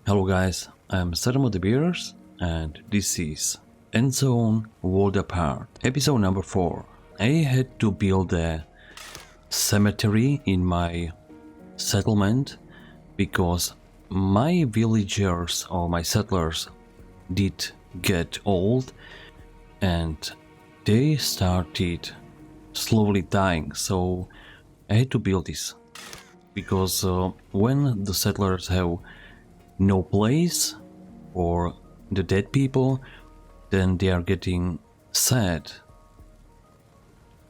Hello guys, I'm Saddamo the Beers, and this is Endzone World Apart, episode number 4. I had to build a cemetery in my settlement because my villagers or my settlers did get old and they started slowly dying, so I had to build this because when the settlers have no place for the dead people, then they are getting sad.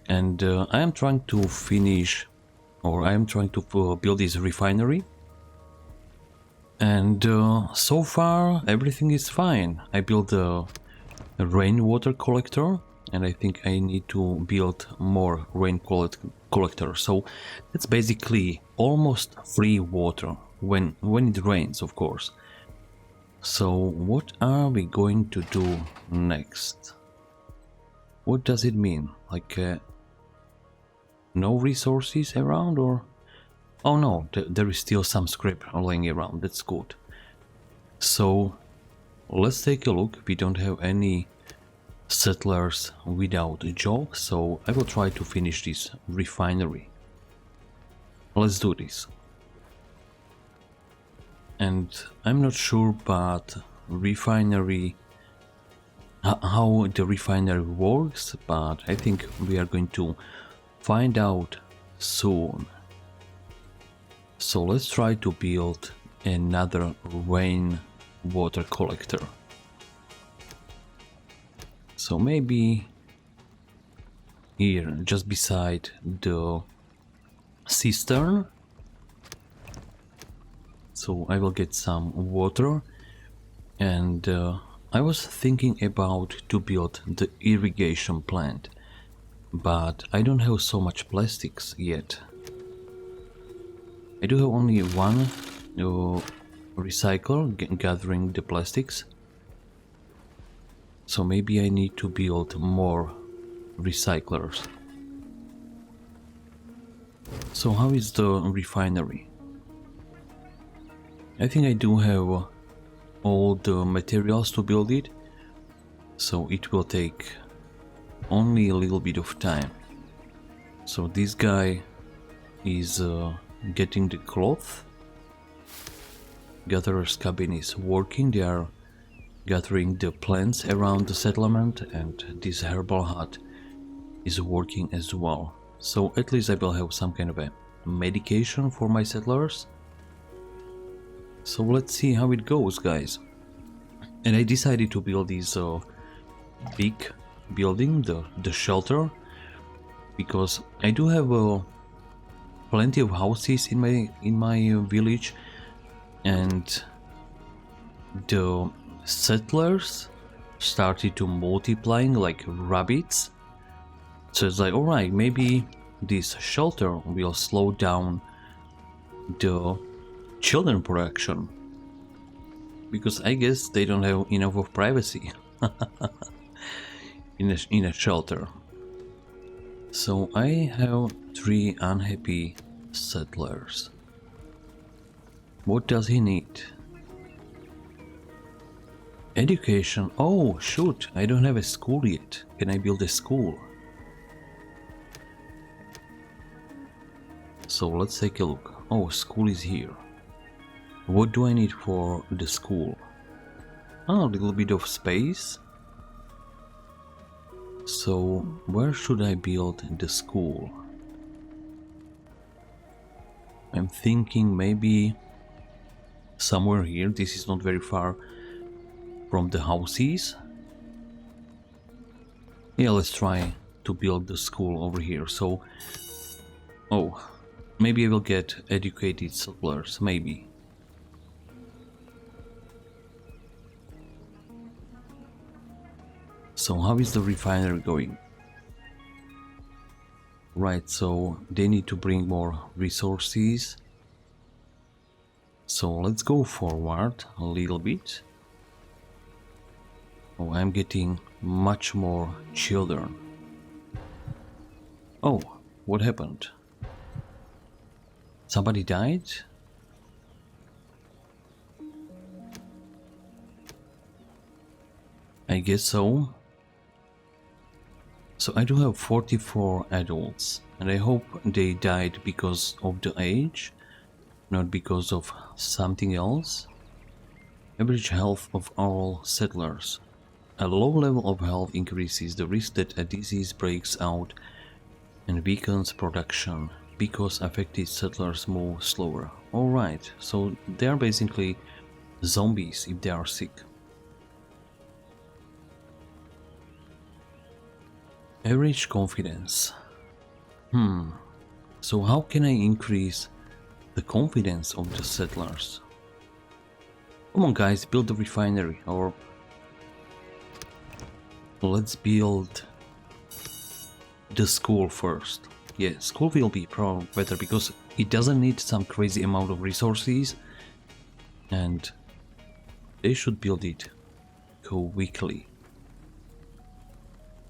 And I am trying to finish, or I am trying to build this refinery. And so far everything is fine. I built a rainwater collector, and I think I need to build more rain collectors. So that's basically almost free water when it rains, of course. So what are we going to do next? What does it mean? Like no resources around, or oh no, there is still some scrap laying around. That's good. So let's take a look. We don't have any settlers without a job, so I will try to finish this refinery. Let's do this. And I'm not sure about refinery, how the refinery works, but I think we are going to find out soon. So let's try to build another rain water collector. So maybe here, just beside the cistern. So I will get some water, and I was thinking about to build the irrigation plant, but I don't have so much plastics yet. I do have only one recycler gathering the plastics, so maybe I need to build more recyclers. So how is the refinery? I think I do have all the materials to build it, so it will take only a little bit of time. So this guy is getting the cloth. Gatherer's cabin is working. They are gathering the plants around the settlement, and this herbal hut is working as well. So at least I will have some kind of a medication for my settlers. So let's see how it goes, guys. And I decided to build this big building, the shelter, because I do have plenty of houses in my village, and the settlers started to multiplying like rabbits. So it's like, alright, maybe this shelter will slow down the children production, because I guess they don't have enough of privacy in a shelter. So I have 3 unhappy settlers. What does he need? Education. Oh shoot, I don't have a school yet. Can I build a school? So let's take a look. Oh, school is here. What do I need for the school? Oh, a little bit of space. So where should I build the school? I'm thinking maybe somewhere here. This is not very far from the houses. Yeah, let's try to build the school over here. So, oh, maybe I will get educated settlers, maybe. So how is the refinery going? Right, so they need to bring more resources. So let's go forward a little bit. Oh, I'm getting much more children. Oh, what happened? Somebody died? I guess so. So I do have 44 adults, and I hope they died because of the age, not because of something else. Average health of all settlers. A low level of health increases the risk that a disease breaks out and weakens production because affected settlers move slower. Alright, so they are basically zombies if they are sick. Average confidence. So how can I increase the confidence of the settlers? Come on guys, build the refinery, or let's build the school first. Yeah, school will be probably better because it doesn't need some crazy amount of resources and they should build it quickly.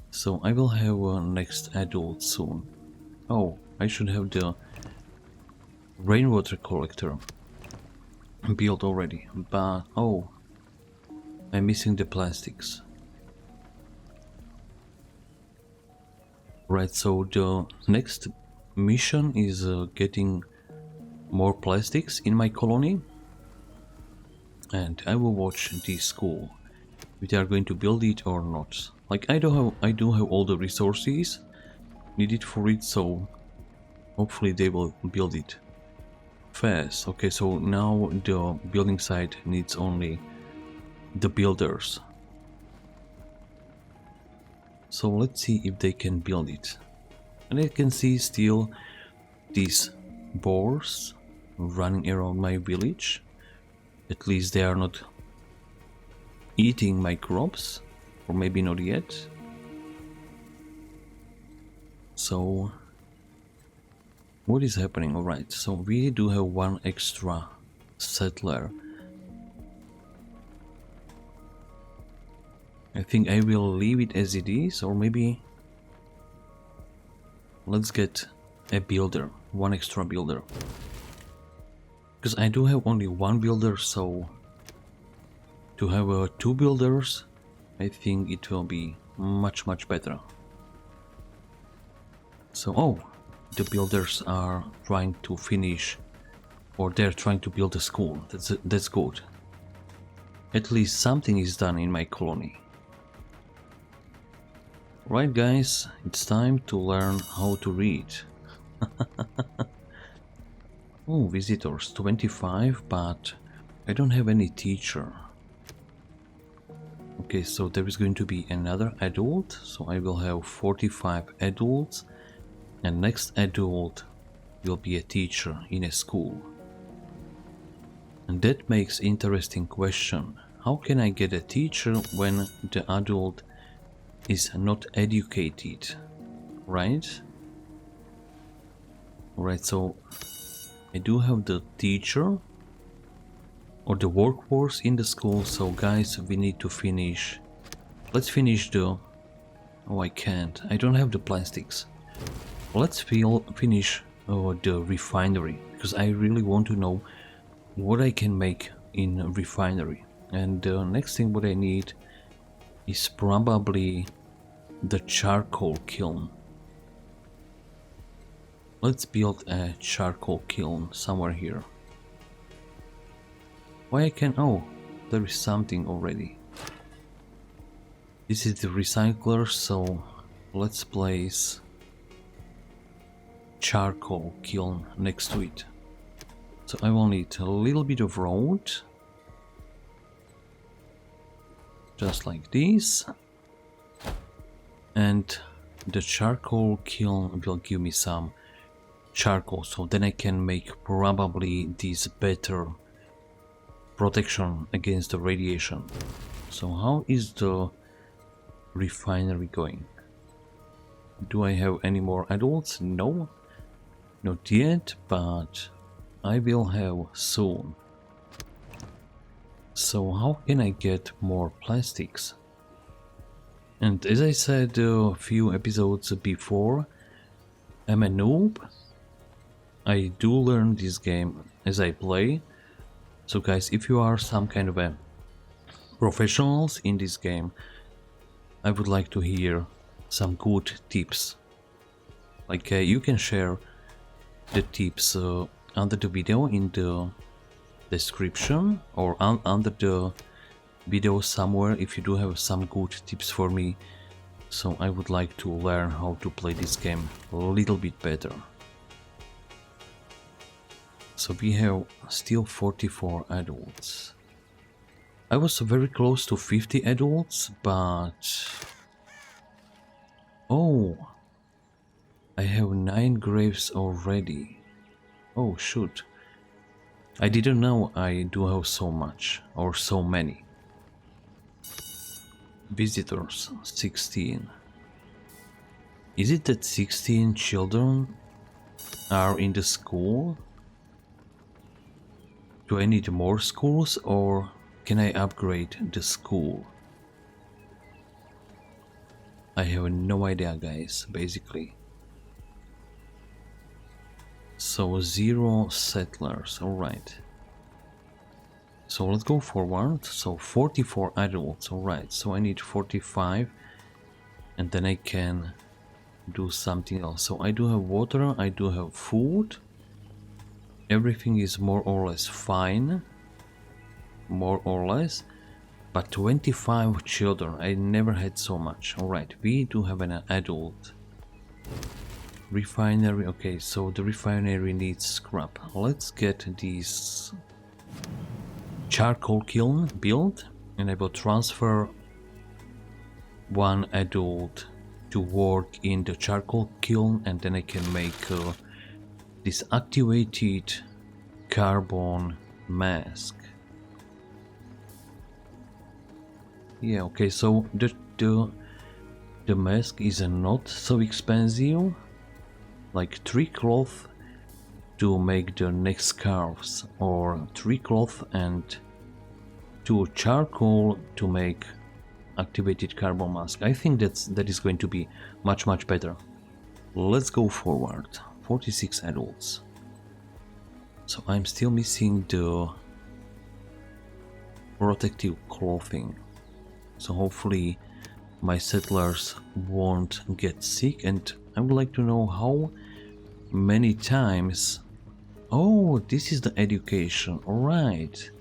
So I will have a next adult soon. Oh, I should have the rainwater collector built already, but oh, I'm missing the plastics. Right, so the next mission is getting more plastics in my colony, and I will watch this school if they are going to build it or not. Like I do have all the resources needed for it, so hopefully they will build it fast. Okay, so now the building site needs only the builders. So let's see if they can build it. And I can see still these boars running around my village. At least they are not eating my crops, or maybe not yet. So what is happening? Alright, so we do have one extra settler. I think I will leave it as it is, or maybe let's get a builder, one extra builder. Because I do have only one builder, so to have two builders, I think it will be much better. So, oh, the builders are trying to finish, or they're trying to build a school. That's good. At least something is done in my colony. Right guys, it's time to learn how to read. Oh, visitors 25, but I don't have any teacher. Okay, so there is going to be another adult, so I will have 45 adults, and next adult will be a teacher in a school. And that makes interesting question. How can I get a teacher when the adult is not educated, right? Right, so I do have the teacher or the workforce in the school, so guys, we need to finish. Let's finish the... Oh, I can't. I don't have the plastics. Let's finish the refinery, because I really want to know what I can make in a refinery. And the next thing what I need is probably the charcoal kiln. Let's build a charcoal kiln somewhere here. Why I can... Oh, there is something already. This is the recycler, so let's place charcoal kiln next to it. So I will need a little bit of road. Just like this. And the charcoal kiln will give me some charcoal, so then I can make probably this better protection against the radiation. So how is the refinery going? Do I have any more adults? No, not yet, but I will have soon. So how can I get more plastics? And as I said a few episodes before, I'm a noob. I do learn this game as I play. So guys, if you are some kind of a professionals in this game, I would like to hear some good tips. Like you can share the tips under the video in the description or under the video somewhere if you do have some good tips for me. So I would like to learn how to play this game a little bit better. So we have still 44 adults. I was very close to 50 adults, but... Oh! I have 9 graves already. Oh shoot. I didn't know I do have so much, or so many. Visitors, 16. Is it that 16 children are in the school? Do I need more schools or can I upgrade the school? I have no idea, guys, basically. So 0 settlers, alright. So let's go forward. So 44 adults, alright. So I need 45 and then I can do something else. So I do have water, I do have food. Everything is more or less fine. More or less. But 25 children, I never had so much. Alright, we do have an adult. Refinery, okay, so the refinery needs scrap. Let's get this charcoal kiln built and I will transfer one adult to work in the charcoal kiln and then I can make this activated carbon mask. Yeah, okay, so the mask is not so expensive. Like 3 cloth to make the neck scarves, or 3 cloth and 2 charcoal to make activated carbon mask. I think that is going to be much better. Let's go forward. 46 adults. So I'm still missing the protective clothing. So hopefully my settlers won't get sick, and I would like to know how many times... Oh, this is the education, alright.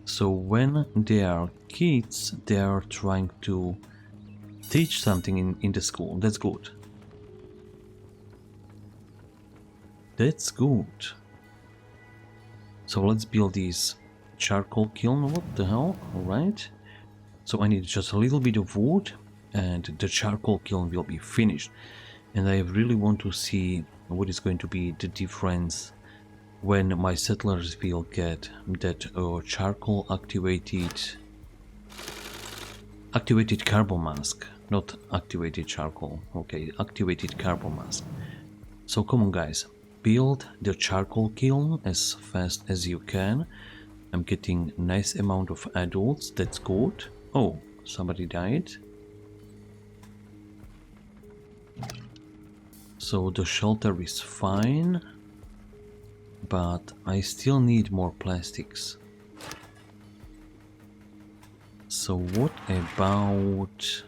So when they are kids, they are trying to teach something in the school. That's good. That's good. So let's build this charcoal kiln. What the hell? Alright. So I need just a little bit of wood and the charcoal kiln will be finished. And I really want to see what is going to be the difference when my settlers will get that charcoal activated carbon mask. Not activated charcoal, okay, activated carbon mask. So come on guys, build the charcoal kiln as fast as you can. I'm getting nice amount of adults, that's good. Oh, somebody died. So the shelter is fine, but I still need more plastics. So what about...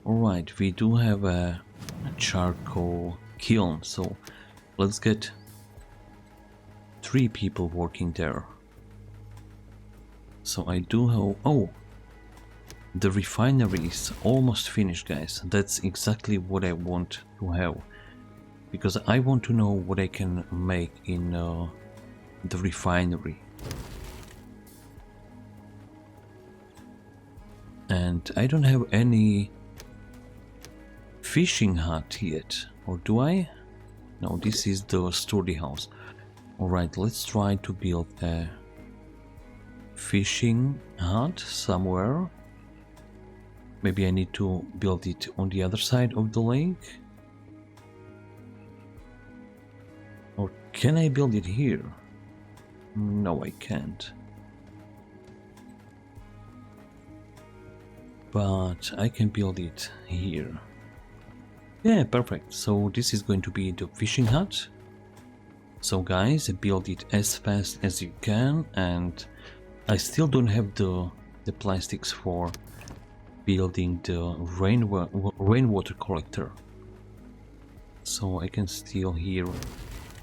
Alright, we do have a charcoal kiln, so let's get 3 people working there. So I do have... Oh! The refinery is almost finished, guys. That's exactly what I want to have. Because I want to know what I can make in the refinery. And I don't have any fishing hut yet. Or do I? No, this is the sturdy house. Alright, let's try to build a fishing hut somewhere. Maybe I need to build it on the other side of the lake. Or can I build it here? No, I can't. But I can build it here. Yeah, perfect. So this is going to be the fishing hut. So guys, build it as fast as you can and I still don't have the plastics for building the rainwater collector. So I can still hear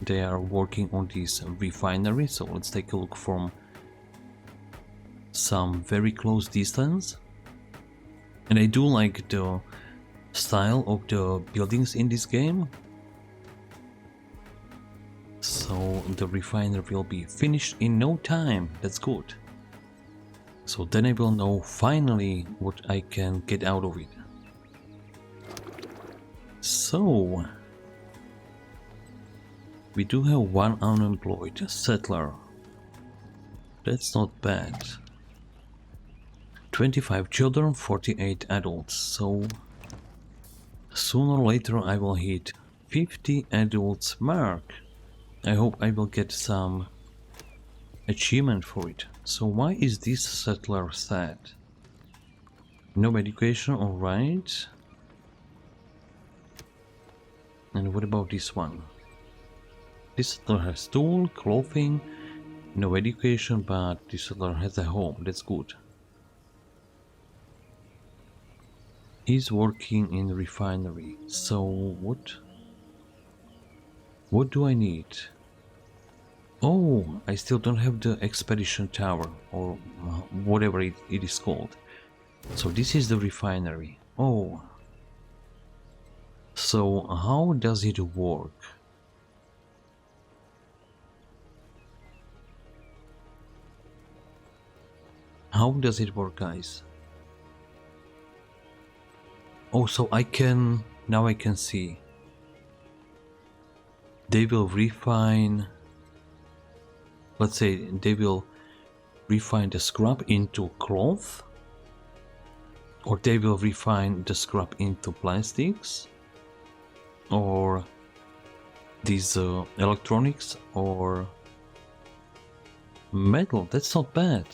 they are working on this refinery. So let's take a look from some very close distance. And I do like the style of the buildings in this game. So the refinery will be finished in no time. That's good. So then I will know finally what I can get out of it. So we do have one unemployed settler. That's not bad. 25 children, 48 adults. So sooner or later I will hit 50 adults mark. I hope I will get some achievement for it. So why is this settler sad? No education, alright. And what about this one? This settler has tool, clothing, no education, but this settler has a home. That's good. He's working in the refinery. So what do I need? Oh, I still don't have the expedition tower, or whatever it is called. So this is the refinery. Oh. So how does it work? How does it work, guys? Oh, so now I can see. They will refine, let's say they will refine the scrap into cloth, or they will refine the scrap into plastics, or these electronics, or metal. That's not bad.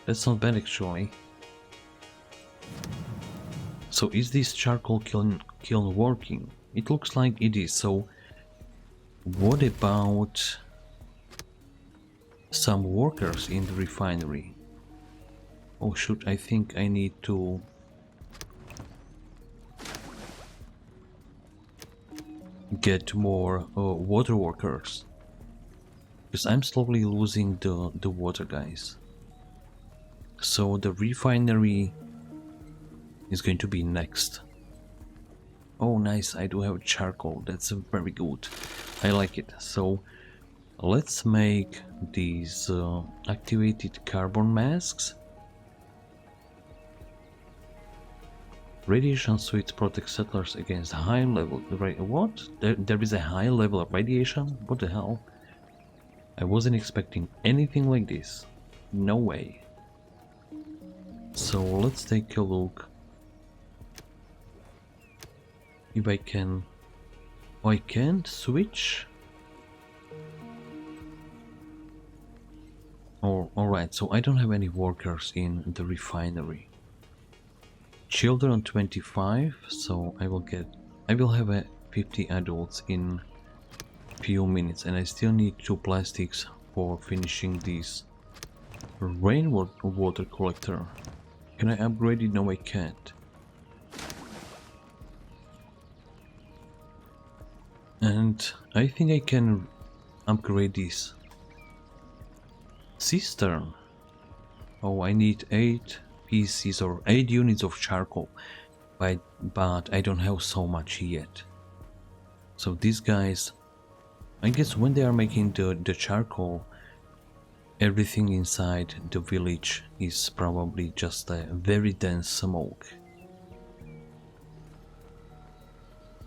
That's not bad actually. So is this charcoal kiln working? It looks like it is. So what about some workers in the refinery? Oh shoot, I think I need to get more water workers, because I'm slowly losing the water, guys. So the refinery is going to be next. Oh nice, I do have charcoal. That's very good. I like it. So let's make these activated carbon masks. Radiation suits protect settlers against high level. What? There is a high level of radiation? What the hell? I wasn't expecting anything like this. No way. So let's take a look. If I can... Oh, I can't switch? Oh, alright, so I don't have any workers in the refinery. Children 25, so I will have a 50 adults in few minutes, and I still need 2 plastics for finishing this rainwater collector. Can I upgrade it? No, I can't. And I think I can upgrade this cistern. Oh, I need 8 pieces or 8 units of charcoal, but I don't have so much yet. So these guys, I guess when they are making the charcoal, everything inside the village is probably just a very dense smoke.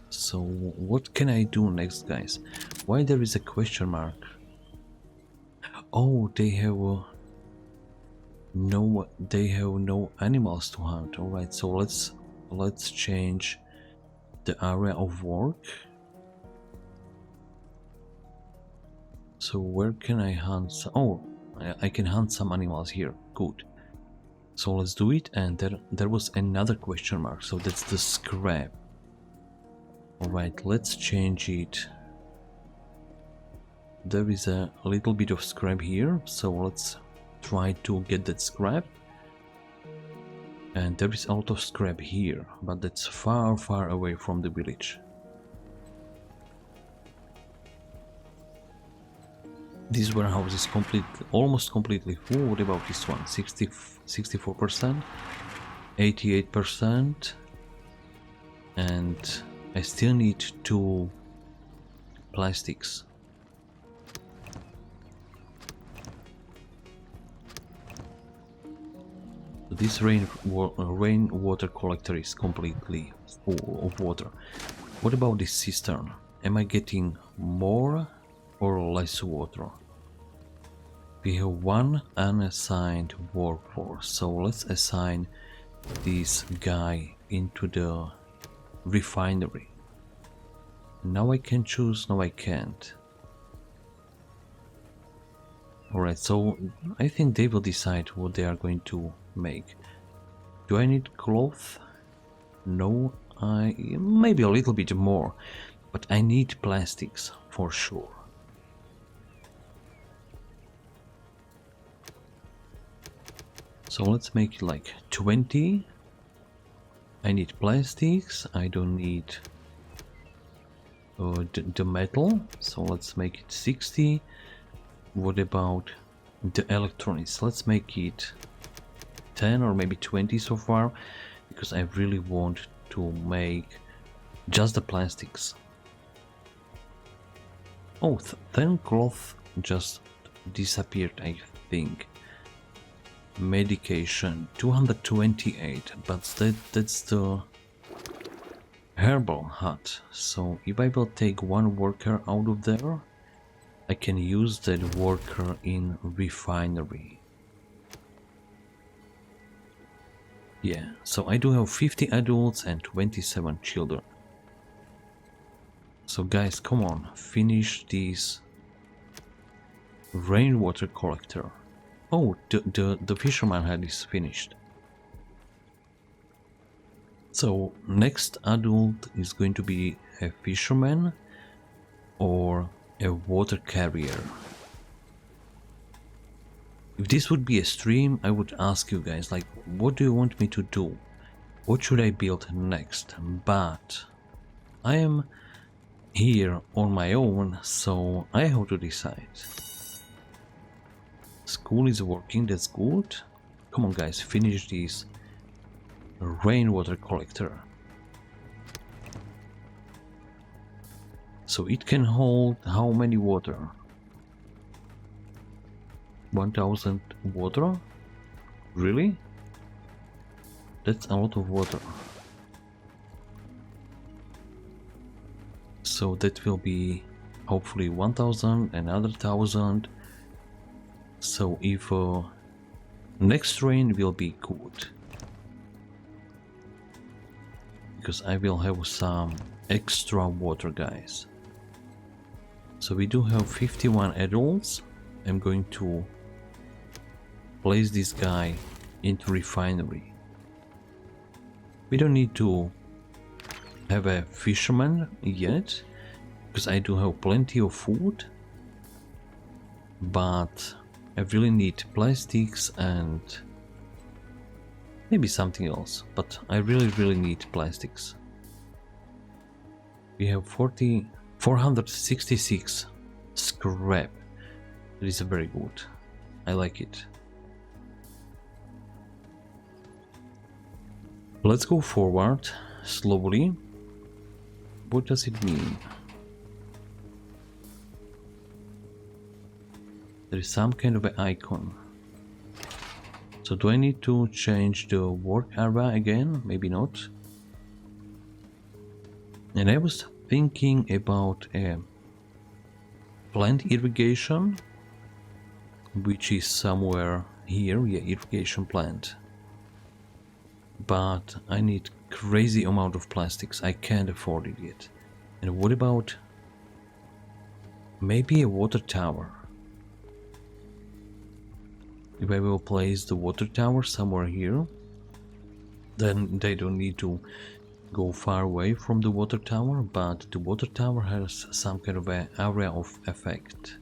So what can I do next, guys? Why there is a question mark? Oh, they have no animals to hunt. All right, so let's change the area of work. So where can I hunt? Oh, I can hunt some animals here. Good. So let's do it. And there was another question mark. So that's the scrap. All right, let's change it. There is a little bit of scrap here, so let's try to get that scrap. And there is a lot of scrap here, but that's far, far away from the village. This warehouse is almost completely full. What about this one? 64%, 88%, and I still need 2 plastics. This rainwater collector is completely full of water. What about this cistern? Am I getting more or less water? We have 1 unassigned workforce, so let's assign this guy into the refinery. Now I can choose, now I can't. Alright, so I think they will decide what they are going to make. Do I need cloth? No, maybe a little bit more, but I need plastics for sure. So let's make it like 20. I need plastics, I don't need the metal, so let's make it 60. What about the electronics? Let's make it 10 or maybe 20 so far, because I really want to make just the plastics. Oh, then cloth just disappeared, I think. Medication 228, but that's the herbal hut. So if I will take 1 worker out of there, I can use that worker in refinery. Yeah, so I do have 50 adults and 27 children. So guys, come on, finish this rainwater collector. Oh, the fisherman hut is finished. So next adult is going to be a fisherman or a water carrier. If this would be a stream, I would ask you guys, like, what do you want me to do? What should I build next? But I am here on my own, so I have to decide. School is working, that's good. Come on guys, finish this rainwater collector. So it can hold how many water? 1000 water? Really? That's a lot of water. So that will be hopefully 1000, another 1000. So if next rain will be good, because I will have some extra water, guys. So we do have 51 adults. I'm going to place this guy into refinery. We don't need to have a fisherman yet, because I do have plenty of food, but I really need plastics and maybe something else, but I really need plastics. We have 466 scrap. That is very good. I like it. Let's go forward slowly. What does it mean? There is some kind of an icon. So do I need to change the work area again? Maybe not. And I was thinking about a plant irrigation, which is somewhere here. Yeah, irrigation plant. But I need crazy amount of plastics. I can't afford it yet. And what about maybe a water tower? If I will place the water tower somewhere here, then they don't need to go far away from the water tower, but the water tower has some kind of an area of effect.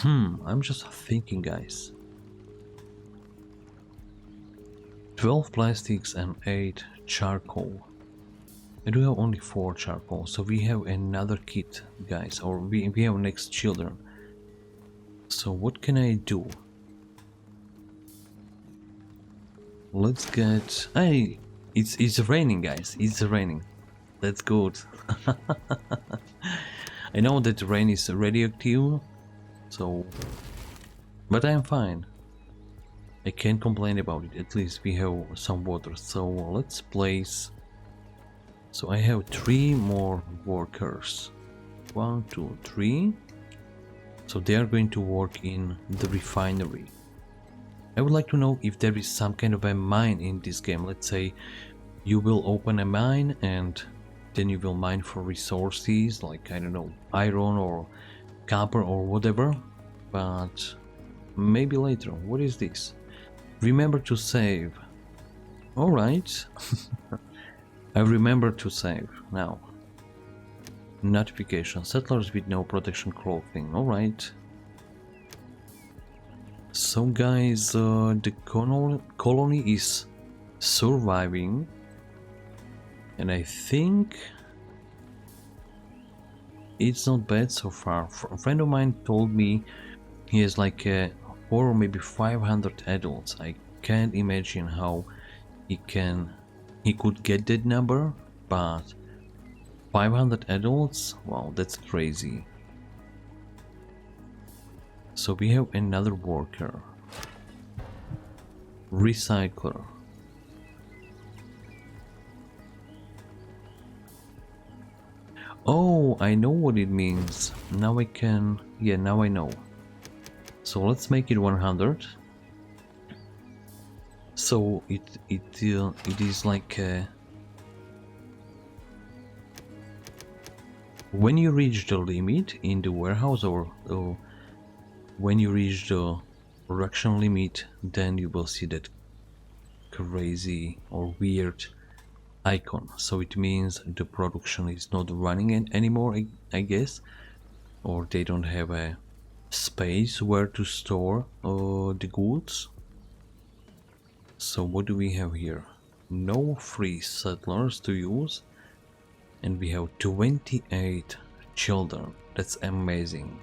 I'm just thinking, guys. 12 plastics and 8 charcoal. I do have only 4 charcoal, so we have another kit, guys, or we have next children. So what can I do? Let's get... Hey, it's raining, guys. It's raining. That's good. I know that rain is radioactive, so... But I'm fine. I can't complain about it. At least we have some water. So let's place... So I have 3 more workers. 1, 2, 3. So they are going to work in the refinery. I would like to know if there is some kind of a mine in this game. Let's say you will open a mine and then you will mine for resources like, I don't know, iron or copper or whatever. But maybe later. What is this? Remember to save. Alright. I remember to save now. Notification. Settlers with no protection clothing. Alright. So guys, the colony is surviving. And I think it's not bad so far. A friend of mine told me he has like 4 or maybe 500 adults. I can't imagine how he could get that number, but 500 adults? Wow, that's crazy. So we have another worker. Recycler. Oh, I know what it means. Now I can... Yeah, now I know. So let's make it 100. So it is like when you reach the limit in the warehouse, or when you reach the production limit, then you will see that crazy or weird icon. So it means the production is not running anymore, I guess, or they don't have a space where to store the goods. So what do we have here? No free settlers to use, and we have 28 children. That's amazing.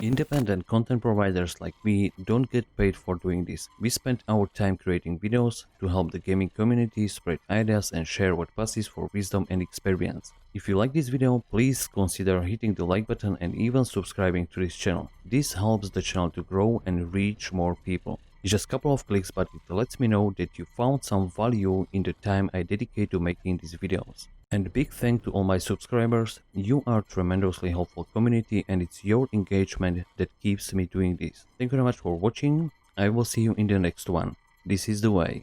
Independent content providers like me don't get paid for doing this. We spend our time creating videos to help the gaming community spread ideas and share what passes for wisdom and experience. If you like this video, please consider hitting the like button and even subscribing to this channel. This helps the channel to grow and reach more people. It's just a couple of clicks, but it lets me know that you found some value in the time I dedicate to making these videos. And big thanks to all my subscribers. You are tremendously helpful community, and it's your engagement that keeps me doing this. Thank you very much for watching. I will see you in the next one. This is the way.